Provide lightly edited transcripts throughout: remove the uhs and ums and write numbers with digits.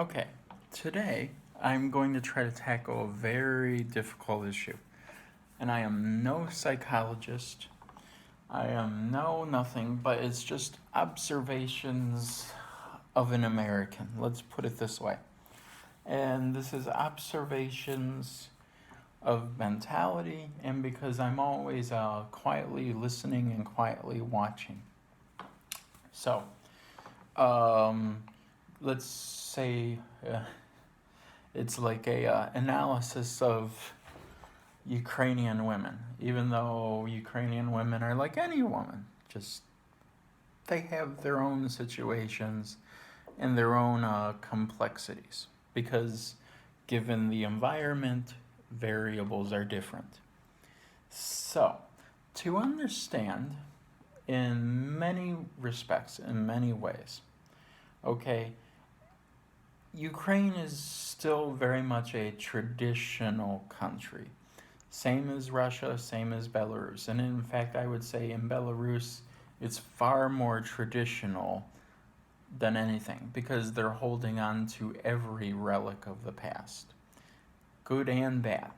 Okay, today I'm going to try to tackle a very difficult issue. And I am no psychologist, I am no nothing, but it's just observations of an American. Let's put it this way. And this is observations of mentality, and because I'm always quietly listening and quietly watching. So, um, let's say it's like a analysis of Ukrainian women, even though Ukrainian women are like any woman, just they have their own situations and their own complexities because given the environment, variables are different. So, to understand in many respects, in many ways, okay, Ukraine is still very much a traditional country. Same as Russia, same as Belarus. And in fact, I would say in Belarus, it's far more traditional than anything because they're holding on to every relic of the past, good and bad.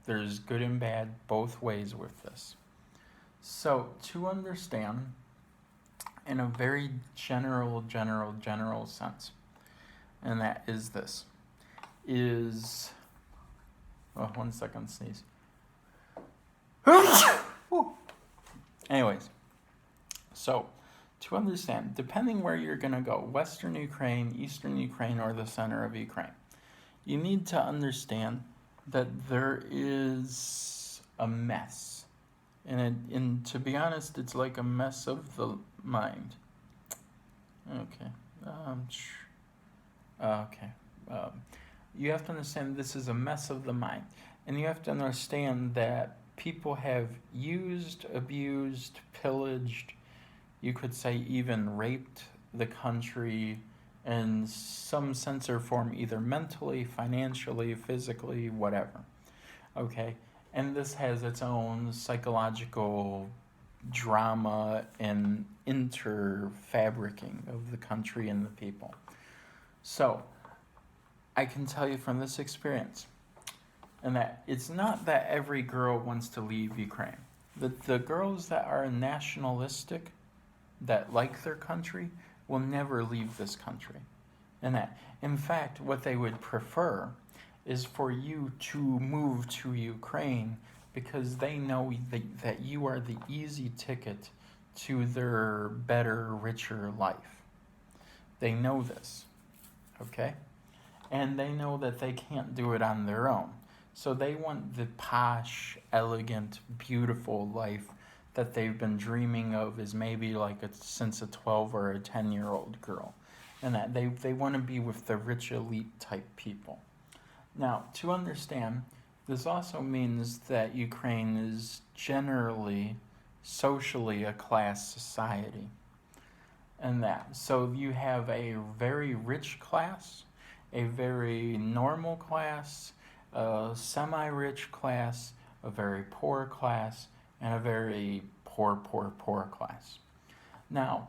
There's good and bad both ways with this. So, to understand in a very general sense, and that is this, is, oh, 1 second, sneeze. Anyways, so to understand, depending where you're going to go, Western Ukraine, Eastern Ukraine, or the center of Ukraine, you need to understand that there is a mess. And to be honest, it's like a mess of the mind. Okay. Okay. You have to understand this is a mess of the mind. And you have to understand that people have used, abused, pillaged, you could say even raped the country in some sense or form, either mentally, financially, physically, whatever. Okay? And this has its own psychological drama and interfabricating of the country and the people. So, I can tell you from this experience, and that it's not that every girl wants to leave Ukraine. The girls that are nationalistic, that like their country, will never leave this country. And that, in fact, what they would prefer is for you to move to Ukraine because they know that you are the easy ticket to their better, richer life. They know this, okay? And they know that they can't do it on their own. So they want the posh, elegant, beautiful life that they've been dreaming of as maybe like since a 12 or a 10-year-old girl. And that they want to be with the rich elite type people. Now, to understand, this also means that Ukraine is generally, socially a class society. And that, so you have a very rich class, a very normal class, a semi-rich class, a very poor class, and a very poor class. Now,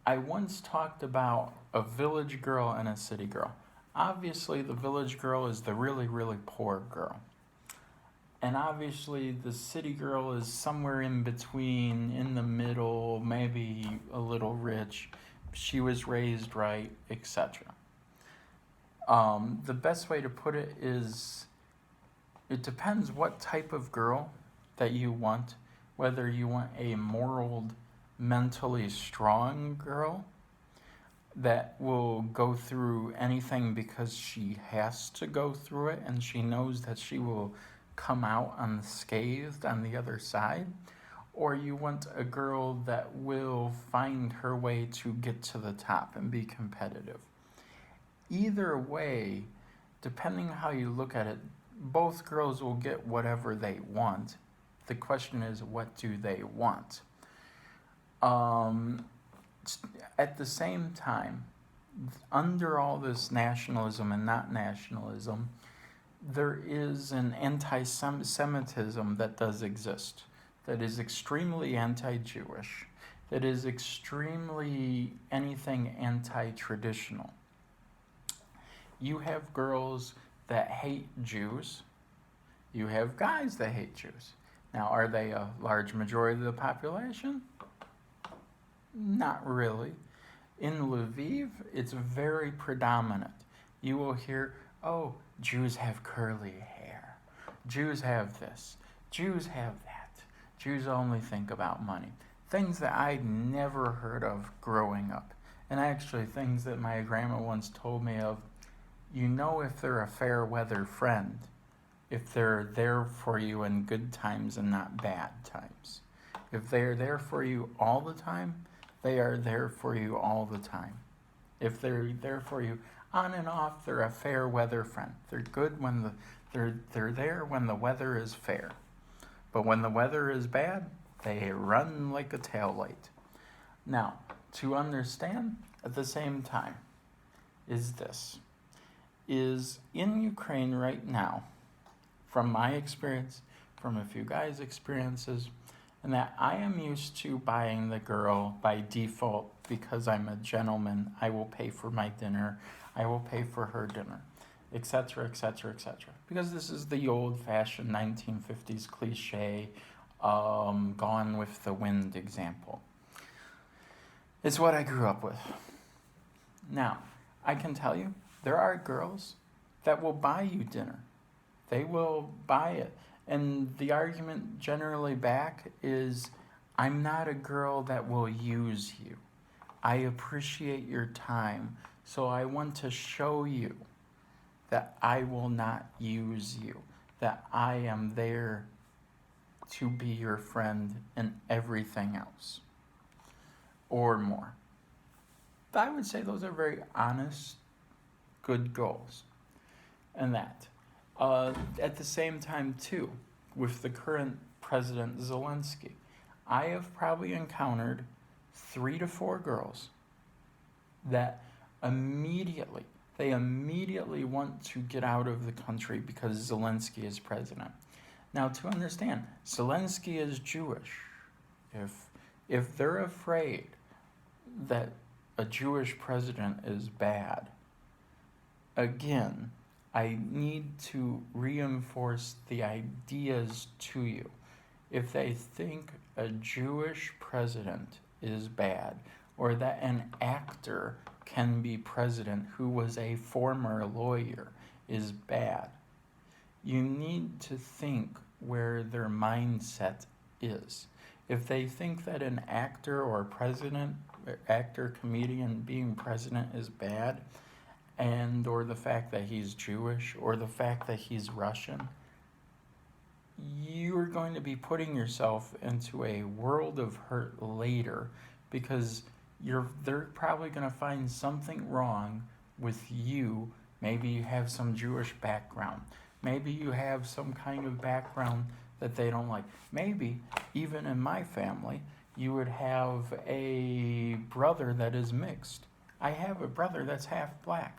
I once talked about a village girl and a city girl. Obviously, the village girl is the really poor girl. And obviously, the city girl is somewhere in between, in the middle, maybe a little rich. She was raised right, etc. The best way to put it is, it depends what type of girl that you want, whether you want a moral, mentally strong girl that will go through anything because she has to go through it and she knows that she will come out unscathed on the other side, or you want a girl that will find her way to get to the top and be competitive. Either way, depending how you look at it, both girls will get whatever they want. The question is, what do they want? At the same time, under all this nationalism and not nationalism, there is an anti-Semitism that does exist, that is extremely anti-Jewish, that is extremely anything anti-traditional. You have girls that hate Jews. You have guys that hate Jews. Now, are they a large majority of the population? Not really. In Lviv, it's very predominant. You will hear, oh, Jews have curly hair. Jews have this. Jews have that. Jews only think about money. Things that I'd never heard of growing up. And actually things that my grandma once told me of, you know if they're a fair weather friend, if they're there for you in good times and not bad times. If they're there for you all the time, they are there for you all the time. If they're there for you on and off, they're a fair weather friend. They're good when they're there when the weather is fair. But when the weather is bad, they run like a tail light. Now, to understand at the same time is this. Is in Ukraine right now, from my experience, from a few guys' experiences, and that I am used to buying the girl by default because I'm a gentleman. I will pay for my dinner. I will pay for her dinner, etc., etc., etc. Because this is the old-fashioned 1950s cliche, Gone with the Wind example. It's what I grew up with. Now, I can tell you, there are girls that will buy you dinner. They will buy it. And the argument generally back is, I'm not a girl that will use you. I appreciate your time, so I want to show you that I will not use you, that I am there to be your friend and everything else, or more. I would say those are very honest, good goals. And that. At the same time, too, with the current President Zelensky, I have probably encountered 3 to 4 girls that immediately want to get out of the country because Zelensky is president. Now, to understand, Zelensky is Jewish. If they're afraid that a Jewish president is bad, again, I need to reinforce the ideas to you. If they think a Jewish president is bad, or that an actor can be president who was a former lawyer is bad, you need to think where their mindset is. If they think that an actor or president, actor, comedian being president is bad, and or the fact that he's Jewish, or the fact that he's Russian, you're going to be putting yourself into a world of hurt later, because they're probably going to find something wrong with you. Maybe you have some Jewish background. Maybe you have some kind of background that they don't like. Maybe, even in my family, you would have a brother that is mixed. I have a brother that's half black.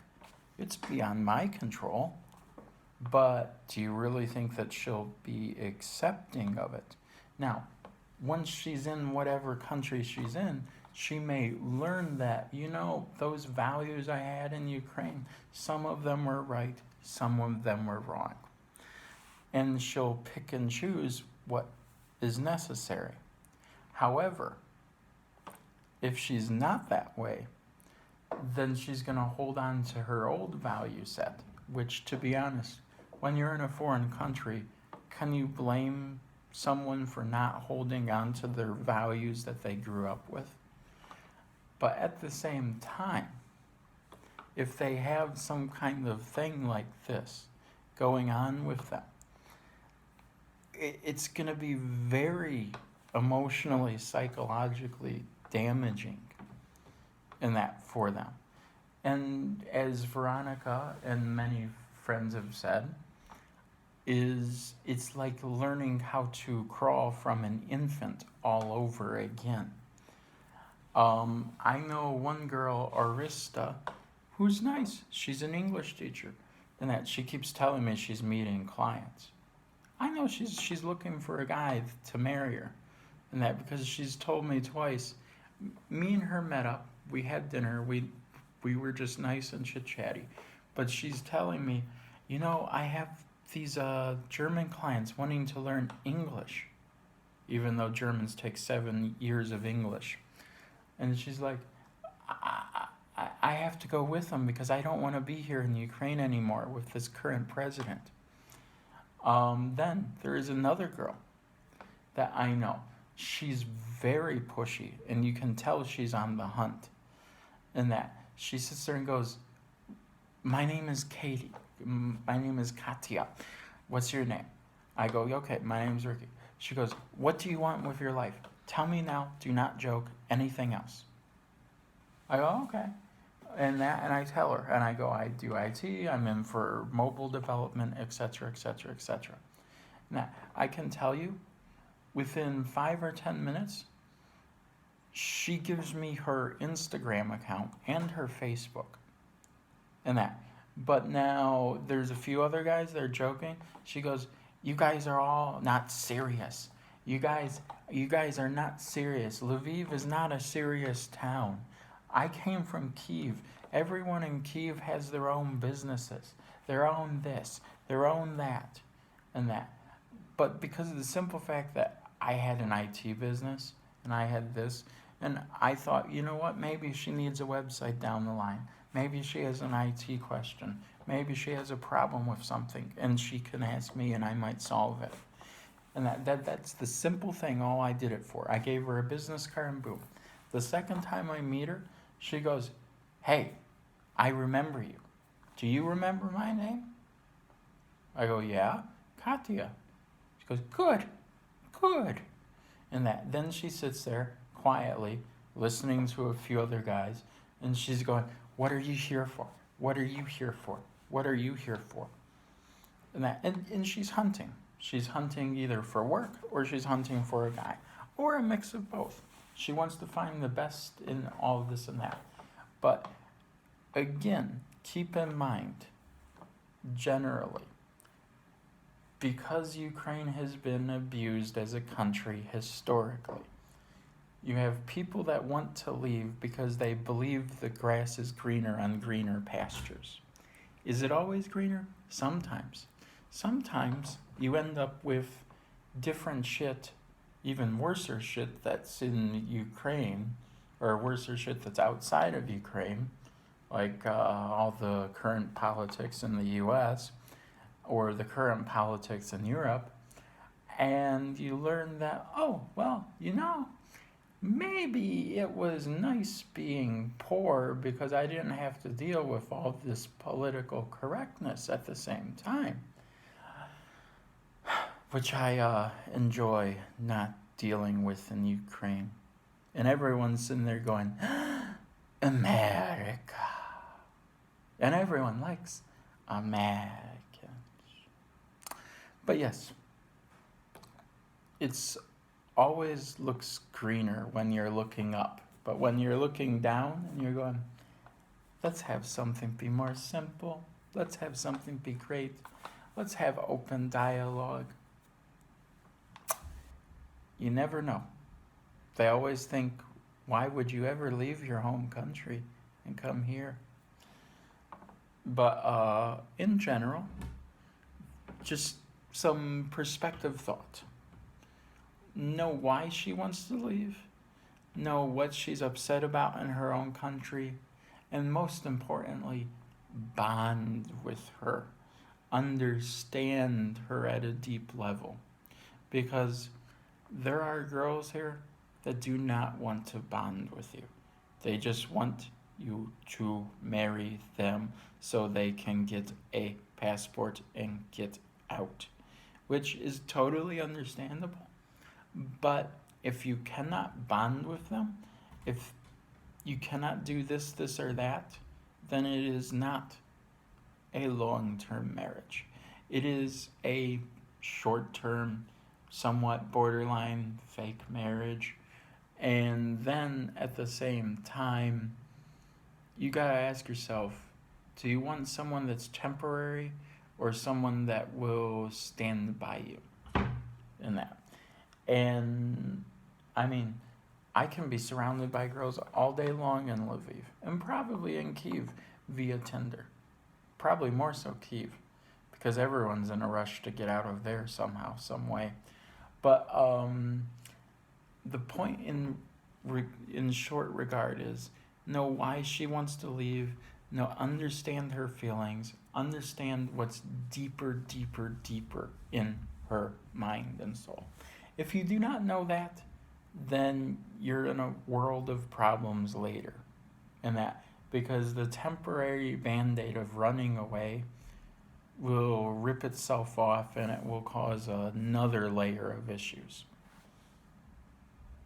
It's beyond my control, but do you really think that she'll be accepting of it? Now, once she's in whatever country she's in, she may learn that, those values I had in Ukraine, some of them were right, some of them were wrong. And she'll pick and choose what is necessary. However, if she's not that way, then she's going to hold on to her old value set, which, to be honest, when you're in a foreign country, can you blame someone for not holding on to their values that they grew up with? But at the same time, if they have some kind of thing like this going on with them, it's going to be very emotionally, psychologically damaging in that for them. And as Veronica and many friends have said, it's like learning how to crawl from an infant all over again. I know one girl, Arista, who's nice. She's an English teacher, and that she keeps telling me she's meeting clients. I know she's looking for a guy to marry her, and that because she's told me twice. Me and her met up. We had dinner. We were just nice and chit-chatty. But she's telling me, I have these German clients wanting to learn English, even though Germans take 7 years of English. And she's like, I have to go with them because I don't want to be here in Ukraine anymore with this current president. Then there is another girl that I know. She's very pushy, and you can tell she's on the hunt. And that she sits there and goes, my name is Katie. My name is Katya. What's your name? I go, okay, my name's Ricky. She goes, what do you want with your life? Tell me now, do not joke, anything else. I go, okay. And I tell her, and I go, I do IT, I'm in for mobile development, etc., etc., etc. Now, I can tell you, within 5 or 10 minutes, she gives me her Instagram account and her Facebook. And that. But now there's a few other guys that are joking. She goes, you guys are all not serious. You guys are not serious. Lviv is not a serious town. I came from Kyiv. Everyone in Kyiv has their own businesses, their own this, their own that, and that. But because of the simple fact that I had an IT business and I had this, and I thought, you know what, maybe she needs a website down the line. Maybe she has an IT question. Maybe she has a problem with something, and she can ask me and I might solve it. And that's the simple thing, all I did it for. I gave her a business card and boom. The second time I meet her, she goes, hey, I remember you. Do you remember my name? I go, yeah, Katya. She goes, good. And then she sits there quietly, listening to a few other guys, and she's going, what are you here for? What are you here for? What are you here for? And she's hunting. She's hunting either for work or she's hunting for a guy, or a mix of both. She wants to find the best in all this and that. But again, keep in mind, generally, because Ukraine has been abused as a country historically, you have people that want to leave because they believe the grass is greener on greener pastures. Is it always greener? Sometimes. Sometimes you end up with different shit, even worser shit that's in Ukraine, or worser shit that's outside of Ukraine, like all the current politics in the US, or the current politics in Europe, and you learn that, oh, well, maybe it was nice being poor because I didn't have to deal with all this political correctness at the same time, which I enjoy not dealing with in Ukraine. And everyone's sitting there going, America. And everyone likes Americans. But yes, it's always looks greener when you're looking up. But when you're looking down and you're going, let's have something be more simple. Let's have something be great. Let's have open dialogue. You never know. They always think, why would you ever leave your home country and come here? But in general, just some perspective thought. Know why she wants to leave. Know what she's upset about in her own country. And most importantly, bond with her. Understand her at a deep level. Because there are girls here that do not want to bond with you. They just want you to marry them so they can get a passport and get out, which is totally understandable. But if you cannot bond with them, if you cannot do this, or that, then it is not a long-term marriage. It is a short-term, somewhat borderline fake marriage. And then at the same time, you gotta ask yourself, do you want someone that's temporary or someone that will stand by you in that? And I mean, I can be surrounded by girls all day long in Lviv and probably in Kyiv via Tinder. probably more so Kyiv, because everyone's in a rush to get out of there somehow, some way. But the point in short regard is know why she wants to leave, know, understand her feelings, understand what's deeper, deeper, deeper in her mind and soul. If you do not know that, then you're in a world of problems later. And that, because the temporary band-aid of running away will rip itself off and it will cause another layer of issues.